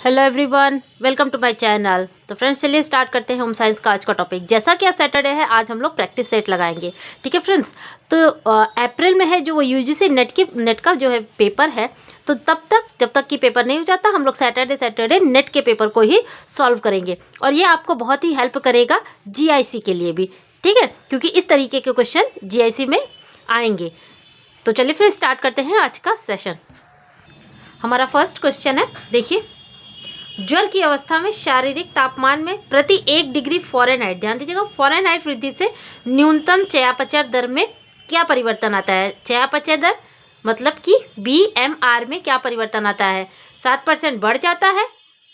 Hello everyone, welcome to my channel. तो friends, चलिए start करते हैं होम साइंस का आज का टॉपिक। जैसा कि आज सैटरडे है, आज हम लोग प्रैक्टिस सेट लगाएंगे। ठीक है फ्रेंड्स, तो अप्रैल में है जो वो यूजीसी नेट का जो है पेपर है, तो जब तक कि पेपर नहीं हो जाता हम लोग सैटरडे नेट के पेपर को ही सॉल्व करेंगे। और ये आपको बहुत ही हेल्प करेगा जीआईसी के लिए भी, ठीक है, क्योंकि इस तरीके के क्वेश्चन जीआईसी में आएंगे। तो चलिए फिर स्टार्ट करते हैं आज का सेशन। हमारा फर्स्ट क्वेश्चन है, देखिए, ज्वर की अवस्था में शारीरिक तापमान में प्रति 1 डिग्री फ़ारेनहाइट, ध्यान दीजिएगा, फ़ारेनहाइट वृद्धि से न्यूनतम चयापचय दर में क्या परिवर्तन आता है। चयापचय दर मतलब कि BMR में क्या परिवर्तन आता है। 7% बढ़ जाता है,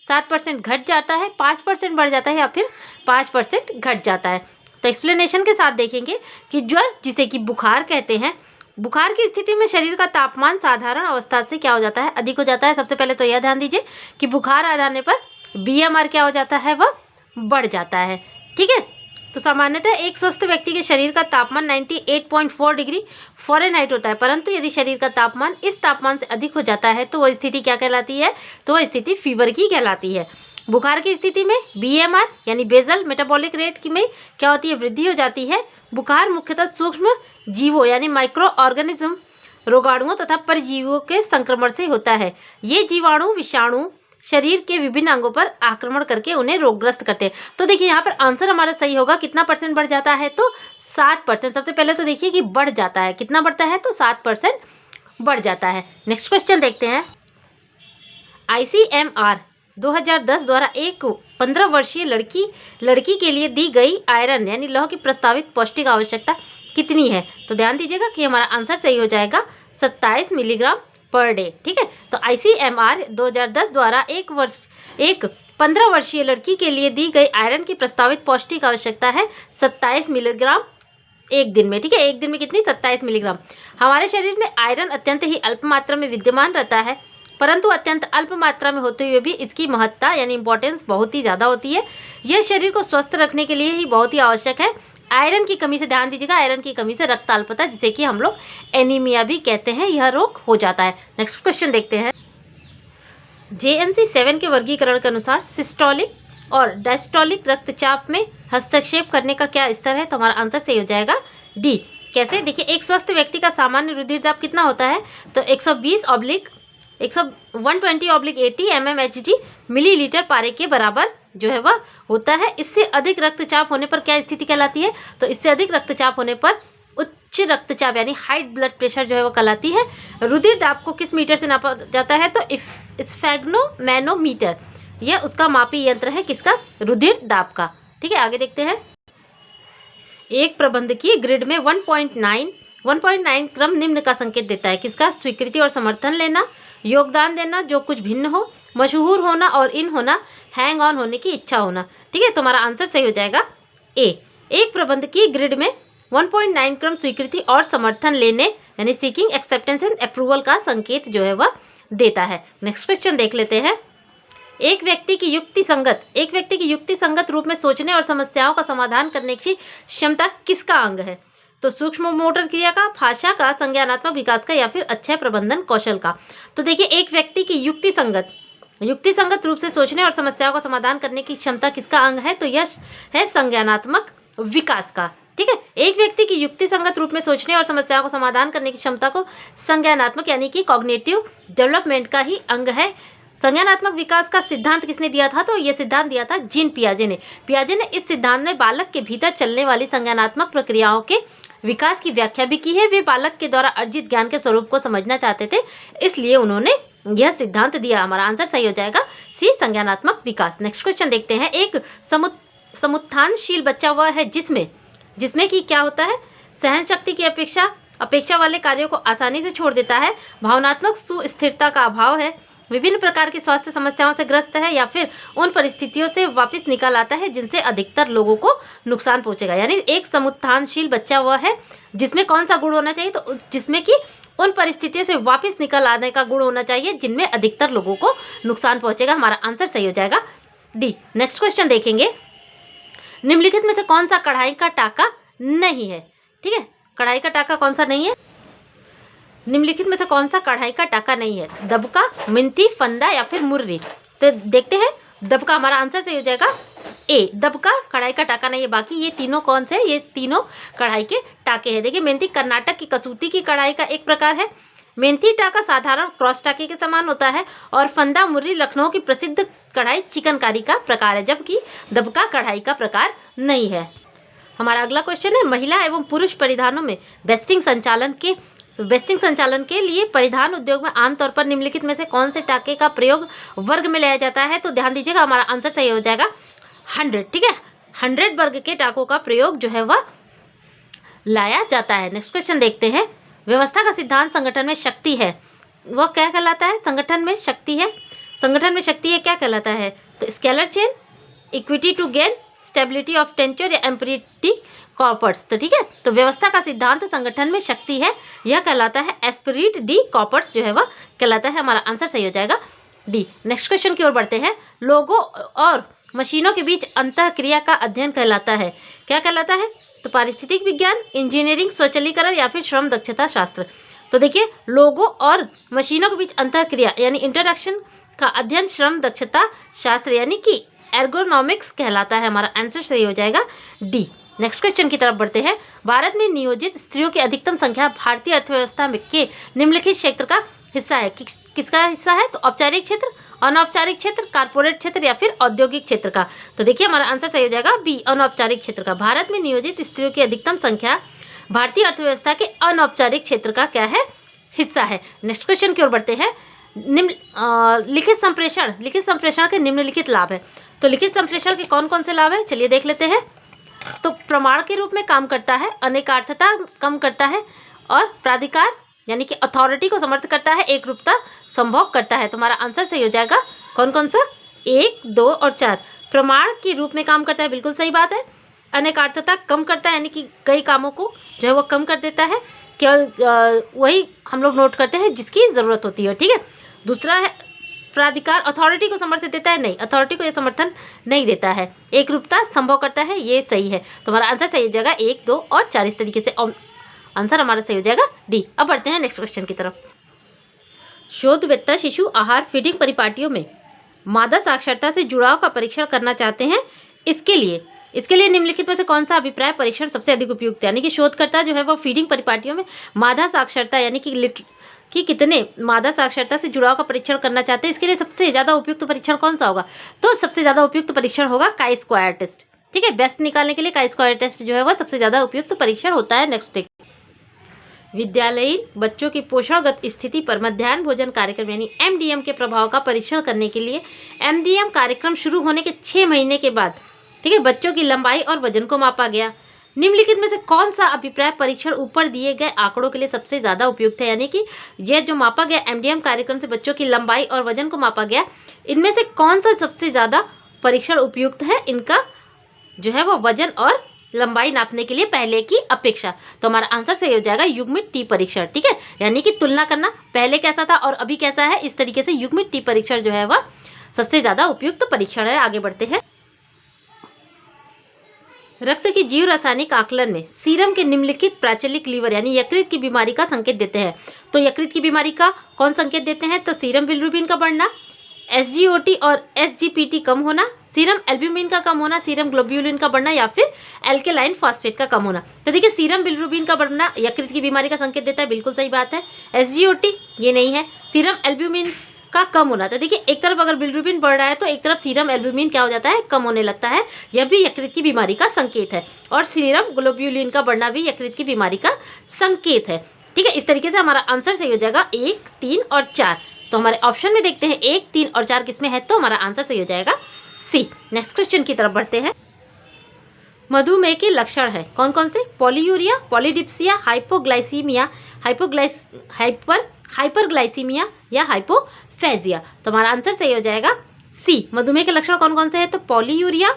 7% घट जाता है, 5% बढ़ जाता है या फिर 5% घट जाता है। तो एक्सप्लेनेशन के साथ देखेंगे कि ज्वर, जिसे कि बुखार कहते हैं, बुखार की स्थिति में शरीर का तापमान साधारण अवस्था से क्या हो जाता है, अधिक हो जाता है। सबसे पहले तो यह ध्यान दीजिए कि बुखार आ जाने पर BMR क्या हो जाता है, वह बढ़ जाता है। ठीक है, तो सामान्यतः एक स्वस्थ व्यक्ति के शरीर का तापमान 98.4 डिग्री फ़ारेनहाइट होता है, परंतु यदि शरीर का तापमान इस तापमान से अधिक हो जाता है तो वह स्थिति क्या कहलाती है, तो वह स्थिति फीवर की कहलाती है। बुखार की स्थिति में BMR यानी बेसल मेटाबॉलिक रेट की में क्या होती है, वृद्धि हो जाती है। बुखार मुख्यतः सूक्ष्म जीवों यानी माइक्रो ऑर्गेनिज्म, रोगाणुओं तथा परजीवियों के संक्रमण से होता है। ये जीवाणु विषाणु शरीर के विभिन्न अंगों पर आक्रमण करके उन्हें रोगग्रस्त करते हैं। तो देखिए यहाँ पर आंसर हमारा सही होगा, कितना परसेंट बढ़ जाता है, तो 7%। सबसे पहले तो देखिए कि बढ़ जाता है, कितना बढ़ता है, तो 7% बढ़ जाता है। नेक्स्ट क्वेश्चन देखते हैं। ICMR 2010 द्वारा एक 15 वर्षीय लड़की के लिए दी गई आयरन यानी लौह की प्रस्तावित पौष्टिक आवश्यकता कितनी है। तो ध्यान दीजिएगा कि हमारा आंसर सही हो जाएगा 27 मिलीग्राम पर डे। ठीक है, तो ICMR 2010 द्वारा एक 15 वर्षीय लड़की के लिए दी गई आयरन की प्रस्तावित पौष्टिक आवश्यकता है 27 मिलीग्राम एक दिन में। ठीक है, एक दिन में कितनी, 27 मिलीग्राम। हमारे शरीर में आयरन अत्यंत ही अल्प मात्रा में विद्यमान रहता है, परंतु अत्यंत अल्प मात्रा में होते हुए भी इसकी महत्ता यानी इंपॉर्टेंस बहुत ही ज़्यादा होती है। यह शरीर को स्वस्थ रखने के लिए ही बहुत ही आवश्यक है। आयरन की कमी से, ध्यान दीजिएगा, आयरन की कमी से रक्त अल्पता, जिसे कि हम लोग एनीमिया भी कहते हैं, यह रोग हो जाता है। नेक्स्ट क्वेश्चन देखते हैं। JNC 7 के वर्गीकरण के अनुसार सिस्टोलिक और डायस्टोलिक रक्तचाप में हस्तक्षेप करने का क्या स्तर है। तो हमारा आंसर सही हो जाएगा D। कैसे, देखिए, एक स्वस्थ व्यक्ति का सामान्य रुधिर दाब कितना होता है, तो 120/120/80 mmHg मिलीलीटर पारे के बराबर जो है वह होता है। इससे अधिक रक्तचाप होने पर क्या स्थिति कहलाती है, तो इससे अधिक रक्तचाप होने पर उच्च रक्तचाप यानी हाई ब्लड प्रेशर जो है वो कहलाती है। रुधिर दाब को किस मीटर से नापा जाता है, तो स्फेग्नोमैनोमीटर, यह उसका मापी यंत्र है, किसका, रुधिर दाब का। ठीक है, आगे देखते हैं। एक प्रबंधकीय ग्रिड में 1.9 क्रम निम्न का संकेत देता है, किसका, स्वीकृति और समर्थन लेना, योगदान देना, जो कुछ भिन्न हो, मशहूर होना और इन होना, हैंग ऑन होने की इच्छा होना। ठीक है, तो हमारा आंसर सही हो जाएगा A। एक प्रबंधकीय ग्रिड में 1.9 क्रम स्वीकृति और समर्थन लेने यानी सीकिंग एक्सेप्टेंस एंड अप्रूवल का संकेत जो है वह देता है। नेक्स्ट क्वेश्चन देख लेते हैं। एक व्यक्ति की युक्ति संगत रूप में सोचने और समस्याओं का समाधान करने की क्षमता किसका अंग है, तो सूक्ष्म मोटर क्रिया का, भाषा का, संज्ञानात्मक विकास का या फिर अक्षय प्रबंधन कौशल का। तो देखिए, एक व्यक्ति की युक्ति संगत रूप से सोचने और समस्याओं का समाधान करने की क्षमता किसका अंग है, तो यह है संज्ञानात्मक विकास का। ठीक है, एक व्यक्ति की युक्ति संगत रूप में सोचने और समस्याओं का समाधान करने की क्षमता को संज्ञानात्मक यानी कि कॉग्निटिव डेवलपमेंट का ही अंग है। संज्ञानात्मक विकास का सिद्धांत किसने दिया था, तो यह सिद्धांत दिया था जीन पियाजे ने। पियाजे ने इस सिद्धांत में बालक के भीतर चलने वाली संज्ञानात्मक प्रक्रियाओं के विकास की व्याख्या भी की है। वे बालक के द्वारा अर्जित ज्ञान के स्वरूप को समझना चाहते थे, इसलिए उन्होंने यह सिद्धांत दिया। हमारा आंसर सही हो जाएगा C, संज्ञानात्मक विकास। नेक्स्ट क्वेश्चन देखते हैं। एक समुत्थानशील बच्चा वह है जिसमें कि क्या होता है, सहन शक्ति की अपेक्षा वाले कार्यों को आसानी से छोड़ देता है, भावनात्मक सुस्थिरता का अभाव है, विभिन्न प्रकार की स्वास्थ्य समस्याओं से ग्रस्त है, या फिर उन परिस्थितियों से वापस निकल आता है जिनसे अधिकतर लोगों को नुकसान पहुंचेगा। यानी एक समुत्थानशील बच्चा वह है जिसमें कौन सा गुण होना चाहिए, तो जिसमें कि उन परिस्थितियों से वापस निकल आने का गुण होना चाहिए जिनमें अधिकतर लोगों को नुकसान पहुंचेगा। हमारा आंसर सही हो जाएगा D। नेक्स्ट क्वेश्चन देखेंगे। निम्नलिखित में से कौन सा कढ़ाई का टाका नहीं है। ठीक है, कढ़ाई का टाका कौन सा नहीं है, निम्नलिखित में से कौन सा कढ़ाई का टाका नहीं है, दबका, मिंती, फंदा या फिर मुर्री। तो देखते हैं, दबका हमारा आंसर सही हो जाएगा ए, दबका कढ़ाई का टाका नहीं है। बाकी ये तीनों कौन से, ये तीनों कढ़ाई के टाके हैं। देखिए मेंथी कर्नाटक की कसूती की कढ़ाई का एक प्रकार है। मेंथी टाका साधारण क्रॉस टाके के समान होता है और फंदा मुर्री लखनऊ की प्रसिद्ध कढ़ाई चिकनकारी का प्रकार है, जबकि दबका कढ़ाई का प्रकार नहीं है। हमारा अगला क्वेश्चन है, महिला एवं पुरुष परिधानों में वेस्टिंग संचालन के लिए परिधान उद्योग में आमतौर पर निम्नलिखित में से कौन से टाके का प्रयोग वर्ग में लिया जाता है? तो ध्यान दीजिएगा, हमारा आंसर सही हो जाएगा 100। ठीक है, 100 वर्ग के टाकों का प्रयोग जो है वह लाया जाता है। नेक्स्ट क्वेश्चन देखते हैं, व्यवस्था का सिद्धांत संगठन में शक्ति है, वह क्या कहलाता है? संगठन में शक्ति है, संगठन में शक्ति है क्या कहलाता है? तो scalar chain, equity to gain, stability of tenure या एम्पिरिटी कॉर्पर्स। तो ठीक है, तो व्यवस्था का सिद्धांत संगठन में शक्ति है, यह कहलाता है एस्पिरिट डी कॉर्पर्स जो है वह कहलाता है। हमारा आंसर सही हो जाएगा डी। नेक्स्ट क्वेश्चन की ओर बढ़ते हैं, लोगों और मशीनों के बीच अंतःक्रिया का अध्ययन कहलाता है, क्या कहलाता है? तो पारिस्थितिक विज्ञान, इंजीनियरिंग, स्वचालीकरण या फिर श्रम दक्षता शास्त्र। तो देखिए, लोगों और मशीनों के बीच अंतःक्रिया यानी इंटरैक्शन का अध्ययन श्रम दक्षता शास्त्र यानी कि एर्गोनॉमिक्स कहलाता है। हमारा आंसर सही हो जाएगा डी। नेक्स्ट क्वेश्चन की तरफ बढ़ते हैं, भारत में नियोजित स्त्रियों की अधिकतम संख्या भारतीय अर्थव्यवस्था में के निम्नलिखित क्षेत्र का हिस्सा है, किसका हिस्सा है? तो औपचारिक क्षेत्र, अनौपचारिक क्षेत्र, कारपोरेट क्षेत्र या फिर औद्योगिक क्षेत्र का। तो देखिए हमारा आंसर सही हो जाएगा बी, अनौपचारिक क्षेत्र का। भारत में नियोजित स्त्रियों की अधिकतम संख्या भारतीय अर्थव्यवस्था के अनौपचारिक क्षेत्र का क्या है? हिस्सा है। नेक्स्ट क्वेश्चन की ओर बढ़ते हैं, लिखित संप्रेषण के निम्नलिखित लाभ है। तो लिखित संप्रेषण के कौन कौन से लाभ है, चलिए देख लेते हैं। तो प्रमाण के रूप में काम करता है, अनेकार्थता कम करता है और प्राधिकार यानी कि अथॉरिटी को समर्थ करता है, एक रूपता संभव करता है। तो हमारा आंसर सही हो जाएगा कौन कौन सा? 1, 2 और 4। प्रमाण के रूप में काम करता है, बिल्कुल सही बात है। अनेकार्थता कम करता है यानी कि कई कामों को जो है वो कम कर देता है, केवल वही हम लोग नोट करते हैं जिसकी ज़रूरत होती है। ठीक है, दूसरा है प्राधिकार, अथॉरिटी को समर्थन देता है, नहीं, अथॉरिटी को ये समर्थन नहीं देता है। एक रूपता संभव करता है, ये सही है। तो हमारा आंसर सही हो जाएगा 1, 2 और 4। इस तरीके से आंसर हमारा सही हो जाएगा डी। अब बढ़ते हैं नेक्स्ट क्वेश्चन की तरफ। शोधवेत्ता शिशु आहार फीडिंग परिपाटियों में मादा साक्षरता से जुड़ाव का परीक्षण करना चाहते हैं, इसके लिए निम्नलिखित में से कौन सा अभिप्राय परीक्षण सबसे अधिक उपयुक्त है? यानी कि शोधकर्ता जो है वो फीडिंग परिपाटियों में मादा साक्षरता यानी कि कितने मादा साक्षरता से जुड़ाव का परीक्षण करना चाहते हैं, इसके लिए सबसे ज़्यादा उपयुक्त परीक्षण कौन सा होगा? तो सबसे ज़्यादा उपयुक्त परीक्षण होगा काई स्क्वायर टेस्ट। ठीक है, बेस्ट निकालने के लिए काई स्क्वायर टेस्ट जो है वह सबसे ज़्यादा उपयुक्त परीक्षण होता है। नेक्स्ट देखिए, विद्यालयीन बच्चों की पोषणगत स्थिति पर मध्याह्न भोजन कार्यक्रम यानी MDM के प्रभाव का परीक्षण करने के लिए MDM कार्यक्रम शुरू होने के 6 महीने के बाद, ठीक है, बच्चों की लंबाई और वजन को मापा गया। निम्नलिखित में से कौन सा अभिप्राय परीक्षण ऊपर दिए गए आंकड़ों के लिए सबसे ज़्यादा उपयुक्त है? यानी कि यह जो मापा गया MDM कार्यक्रम से बच्चों की लंबाई और वजन को मापा गया, इनमें से कौन सा सबसे ज़्यादा परीक्षण उपयुक्त है इनका जो है वो वजन और लंबाई नापने के लिए पहले की अपेक्षा? तो हमारा आंसर सही हो जाएगा युग्मित टी परीक्षण। ठीक है, यानी कि तुलना करना, पहले कैसा था और अभी कैसा है, इस तरीके से युग्मित टी परीक्षण जो है वह सबसे ज़्यादा उपयुक्त परीक्षण है। आगे बढ़ते हैं, रक्त की जीव रासायनिक आकलन में सीरम के निम्नलिखित प्राचलिक लीवर यानी यकृत की बीमारी का संकेत देते हैं। तो यकृत की बीमारी का कौन संकेत देते हैं? तो सीरम बिलिरुबिन का बढ़ना, SGOT और SGPT कम होना, सीरम एल्ब्यूमिन का कम होना, सीरम ग्लोब्यूलिन का बढ़ना या फिर एल्केलाइन फॉस्फेट का कम होना। तो देखिए, सीरम बिलिरुबिन का बढ़ना यकृत की बीमारी का संकेत देता है, बिल्कुल सही बात है। SGOT ये नहीं है, सीरम एल्ब्यूमिन का कम होना। तो देखिए, एक तरफ अगर बिलिरुबिन बढ़ रहा है तो एक तरफ सीरम एल्ब्यूमिन क्या हो जाता है? कम होने लगता है, यह भी यकृत की बीमारी का संकेत है। और सीरम ग्लोब्यूलिन का बढ़ना भी यकृत की बीमारी का संकेत है। ठीक है, इस तरीके से हमारा आंसर सही हो जाएगा 1, 3 और 4। तो हमारे ऑप्शन में देखते हैं 1, 3 और 4 किसमें है, तो हमारा आंसर सही हो जाएगा सी। नेक्स्ट क्वेश्चन की तरफ बढ़ते हैं, मधुमेह के लक्षण है कौन कौन से? पॉलीयूरिया, पॉलीडिप्सिया, हाइपोग्लाइसीमिया, हाइपरग्लाइसीमिया या हाइपोफेजिया। तो हमारा आंसर सही हो जाएगा सी। मधुमेह के लक्षण कौन कौन से हैं? तो पॉलीयूरिया,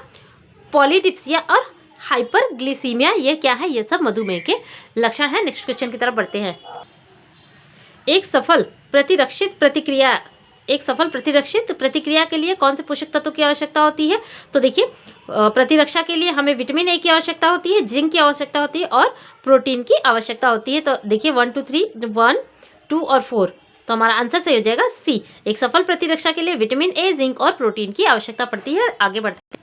पॉलीडिप्सिया और हाइपरग्लाइसीमिया, ये क्या है? ये सब मधुमेह के लक्षण है। नेक्स्ट क्वेश्चन की तरफ बढ़ते हैं, एक सफल प्रतिरक्षित प्रतिक्रिया के लिए कौन से पोषक तत्वों की आवश्यकता होती है? तो देखिए, प्रतिरक्षा के लिए हमें विटामिन ए की आवश्यकता होती है, जिंक की आवश्यकता होती है और प्रोटीन की आवश्यकता होती है। तो देखिए 1, 2 और 4 तो हमारा आंसर सही हो जाएगा सी। एक सफल प्रतिरक्षा के लिए विटामिन ए, जिंक और प्रोटीन की आवश्यकता पड़ती है। आगे बढ़ते हैं।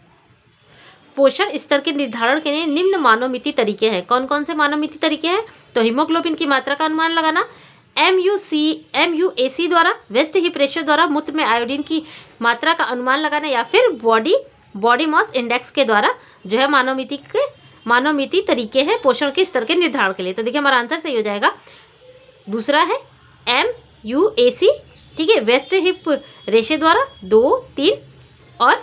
पोषण स्तर के निर्धारण के लिए निम्न मानोमिति तरीके हैं। कौन कौन से मानोमिति तरीके हैं? तो हीमोग्लोबिन की मात्रा का अनुमान लगाना, MUAC द्वारा, वेस्ट हीप रेशियो द्वारा, मूत्र में आयोडीन की मात्रा का अनुमान लगाना, या फिर बॉडी मास इंडेक्स के द्वारा जो है मानोमिति तरीके हैं पोषण के स्तर के निर्धारण के लिए। तो देखिए हमारा आंसर सही हो जाएगा दूसरा है MUAC, ठीक है, वेस्ट हिप रेशियो द्वारा, 2, 3 और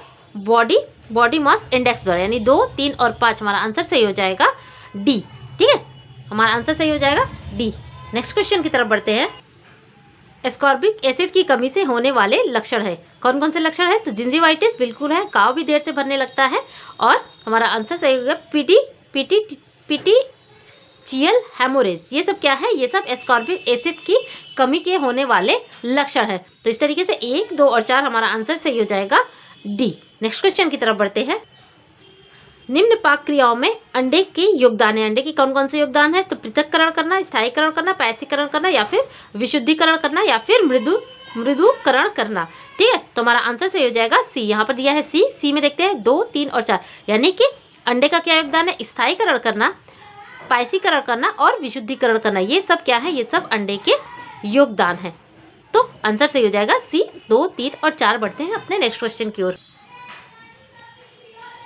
बॉडी मास इंडेक्स द्वारा, यानी 2, 3 और 5 हमारा आंसर सही हो जाएगा डी। ठीक है, हमारा आंसर सही हो जाएगा डी। नेक्स्ट क्वेश्चन की तरफ बढ़ते हैं। एस्कॉर्बिक एसिड की कमी से होने वाले लक्षण है। कौन कौन से लक्षण है? तो जिंजीवाइटिस बिल्कुल है, काव भी देर से भरने लगता है, और हमारा आंसर सही होगा पीटीचियल हेमोरेज। ये सब क्या है? ये सब एस्कॉर्बिक एसिड की कमी के होने वाले लक्षण है। तो इस तरीके से 1, 2 और 4 हमारा आंसर सही हो जाएगा डी। नेक्स्ट क्वेश्चन की तरफ बढ़ते हैं। निम्न पाक क्रियाओं में अंडे के योगदान है। अंडे की कौन कौन से योगदान है? तो पृथक्करण करना, स्थायीकरण करना, पैसिकरण करना, या फिर विशुद्धिकरण करना, या फिर मृदुकरण करना। ठीक है, तो हमारा आंसर सही हो जाएगा सी। यहाँ पर दिया है सी में देखते हैं 2, 3 और 4, यानी कि अंडे का क्या योगदान है? स्थायीकरण करना, पैसिकरण करना और विशुद्धिकरण करना। ये सब क्या है? ये सब अंडे के योगदान है। तो आंसर सही हो जाएगा सी। 2, 3 और 4 बढ़ते हैं अपने नेक्स्ट क्वेश्चन की ओर।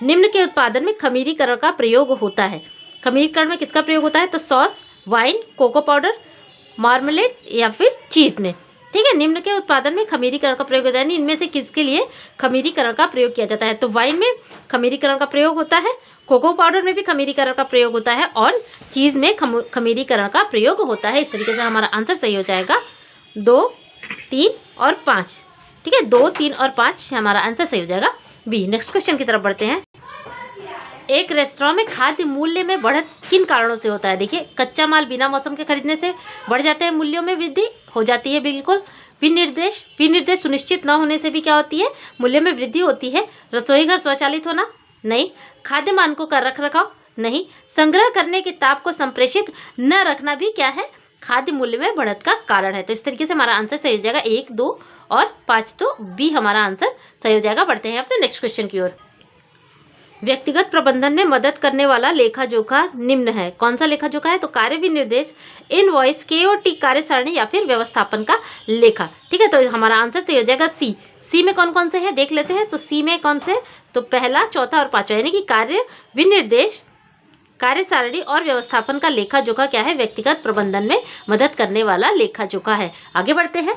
निम्न के उत्पादन में खमीरीकरण का प्रयोग होता है। खमीरीकरण में किसका प्रयोग होता है? तो sauce, wine, cocoa powder, marmalade या फिर चीज में। ठीक है, निम्न के उत्पादन में खमीरीकरण का प्रयोग होता है, इनमें से किसके लिए खमीरीकरण का प्रयोग किया जाता है? तो वाइन में खमीरीकरण का प्रयोग होता है, कोको पाउडर में भी खमीरीकरण का प्रयोग होता है, और चीज में खमीरीकरण का प्रयोग होता है। इस तरीके से हमारा आंसर सही हो जाएगा 2, 3 और 5। ठीक है, 2, 3 और 5 हमारा आंसर सही हो जाएगा बी। नेक्स्ट क्वेश्चन की तरफ बढ़ते हैं। एक रेस्टोरेंट में खाद्य मूल्य में बढ़त किन कारणों से होता है? देखिए, कच्चा माल बिना मौसम के खरीदने से बढ़ जाते हैं, मूल्यों में वृद्धि हो जाती है। बिल्कुल, विनिर्देश सुनिश्चित न होने से भी क्या होती है? मूल्य में वृद्धि होती है। रसोई घर स्वचालित होना? नहीं। खाद्य मानकों का रखरखाव? नहीं। संग्रह करने के ताप को संप्रेषित न रखना भी क्या है? खाद्य मूल्य में बढ़त का कारण है। तो इस तरीके से हमारा आंसर सही हो जाएगा 1, 2 और 5, तो बी हमारा आंसर सही हो जाएगा। बढ़ते हैं अपने नेक्स्ट क्वेश्चन की ओर। व्यक्तिगत प्रबंधन में मदद करने वाला लेखा जोखा निम्न है। कौन सा लेखा जोखा है? तो कार्य विनिर्देश, इनवॉइस, KOT कार्य सारणी, या फिर व्यवस्थापन का लेखा। ठीक है, तो हमारा आंसर सही हो जाएगा सी में कौन कौन से हैं देख लेते हैं। तो सी में कौन से? तो पहला, चौथा और पांचवा, यानी कि कार्य विनिर्देश, कार्य सारणी और व्यवस्थापन का लेखा जोखा क्या है? व्यक्तिगत प्रबंधन में मदद करने वाला लेखा जोखा है। आगे बढ़ते हैं।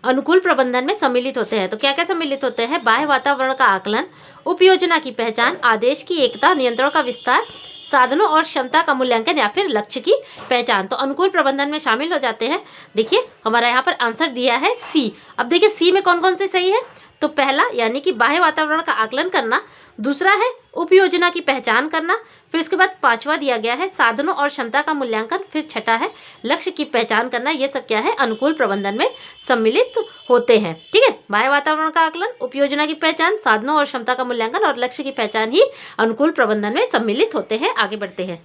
अनुकूल प्रबंधन में सम्मिलित होते हैं। तो क्या क्या सम्मिलित होते हैं? बाह्य वातावरण का आकलन, उपयोजना की पहचान, आदेश की एकता, नियंत्रण का विस्तार, साधनों और क्षमता का मूल्यांकन, या फिर लक्ष्य की पहचान। तो अनुकूल प्रबंधन में शामिल हो जाते हैं। देखिए, हमारा यहाँ पर आंसर दिया है सी। अब देखिए सी में कौन कौन से सही है? तो पहला, यानी कि बाह्य वातावरण का आकलन करना, दूसरा है उपयोजना की पहचान करना, फिर इसके बाद पांचवा दिया गया है साधनों और क्षमता का मूल्यांकन, फिर छठा है लक्ष्य की पहचान करना। ये सब क्या है? अनुकूल प्रबंधन में सम्मिलित होते हैं। ठीक है, बाह्य वातावरण का आकलन, उपयोजना की पहचान, साधनों और क्षमता का मूल्यांकन और लक्ष्य की पहचान ही अनुकूल प्रबंधन में सम्मिलित होते हैं। आगे बढ़ते हैं।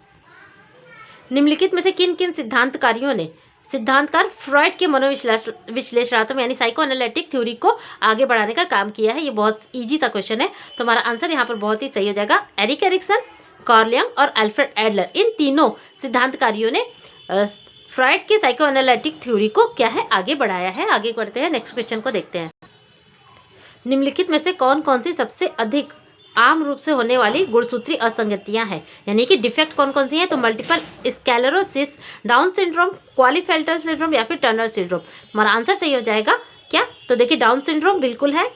निम्नलिखित में से किन किन सिद्धांतकारियों ने सिद्धांतकार फ्रॉइड के मनोविश्लेषणात्मक यानी साइको एनालिटिक थ्योरी को आगे बढ़ाने का काम किया है? ये बहुत इजी सा क्वेश्चन है, तो हमारा आंसर यहाँ पर बहुत ही सही हो जाएगा। एरिक एरिक्सन, कार्ल यंग और अल्फ्रेड एडलर, इन तीनों सिद्धांतकारियों ने फ्रॉइड के साइको एनालिटिक थ्योरी को क्या है? आगे बढ़ाया है। आगे बढ़ते हैं, नेक्स्ट क्वेश्चन को देखते हैं। निम्नलिखित में से कौन कौन सी सबसे अधिक आम रूप से होने वाली गुणसूत्री असंगतियां हैं, यानी कि डिफेक्ट कौन कौन सी हैं? तो multiple sclerosis, down syndrome, Klinefelter syndrome, या फिर टर्नर सिंड्रोम। हमारा आंसर सही हो जाएगा क्या? तो देखिए, डाउन सिंड्रोम बिल्कुल है,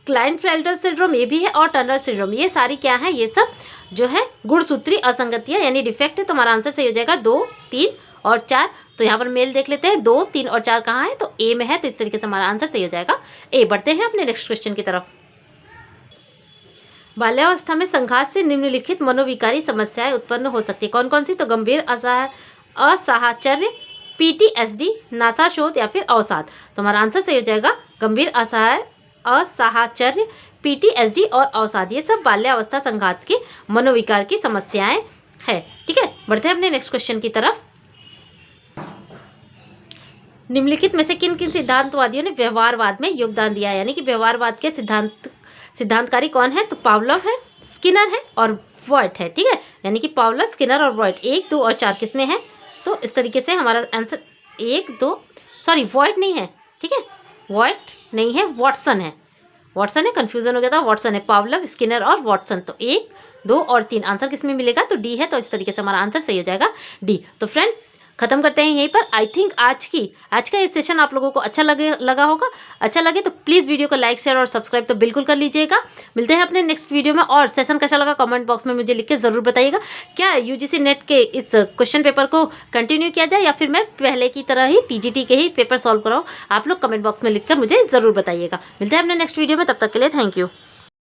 क्लाइनफेल्टर सिंड्रोम ये भी है, और टर्नर सिंड्रोम, ये सारी क्या है? ये सब जो है गुणसूत्री असंगतियां यानी डिफेक्ट है। तो हमारा आंसर सही हो जाएगा 2, 3 और 4। तो यहाँ पर मेल देख लेते हैं, 2, 3 और 4 कहाँ है? तो ए में है। तो इस तरीके से हमारा आंसर सही हो जाएगा ए। बढ़ते हैं अपने नेक्स्ट क्वेश्चन की तरफ। बाल्यावस्था में संघात से निम्नलिखित मनोविकारी समस्याएं उत्पन्न हो सकती है। कौन कौन सी? तो गंभीर असाहचर्य, PTSD, नासाशोथ, या फिर अवसाद। तो हमारा आंसर सही हो जाएगा गंभीर असाहचर्य, PTSD और अवसाद। ये सब बाल्यावस्था संघात के मनोविकार की समस्याएं है। ठीक है, बढ़ते हैं अपने नेक्स्ट क्वेश्चन की तरफ। निम्नलिखित में से किन किन सिद्धांतवादियों ने व्यवहारवाद में योगदान दिया है, यानी कि व्यवहारवाद के सिद्धांतकारी कौन है? तो पावलोव है, स्किनर है और वॉइट है। ठीक है, यानी कि पावलोव, स्किनर और वॉइट 1, 2 और 4 किसमें है? तो इस तरीके से हमारा आंसर 1, 2, सॉरी वॉइट नहीं है, ठीक है, वॉइट नहीं है, वॉटसन है, वॉटसन है, कंफ्यूजन हो गया था, वॉटसन है, पावलोव, स्किनर और वॉटसन। तो 1, 2 और 3 आंसर किसमें मिलेगा? तो डी है। तो इस तरीके से हमारा आंसर सही हो जाएगा डी। तो फ्रेंड्स खत्म करते हैं यहीं पर। आई थिंक आज का ये सेशन आप लोगों को अच्छा लगा होगा। अच्छा लगे तो प्लीज़ वीडियो को लाइक, शेयर और सब्सक्राइब तो बिल्कुल कर लीजिएगा। मिलते हैं अपने नेक्स्ट वीडियो में, और सेशन कैसा लगा कमेंट बॉक्स में मुझे लिख के ज़रूर बताइएगा। क्या यूजीसी नेट के इस क्वेश्चन पेपर को कंटिन्यू किया जाए या फिर मैं पहले की तरह ही टीजीटी के ही पेपर सॉल्व कराऊँ? आप लोग कमेंट बॉक्स में लिख कर मुझे ज़रूर बताइएगा। मिलते हैं अपने नेक्स्ट वीडियो में, तब तक के लिए थैंक यू।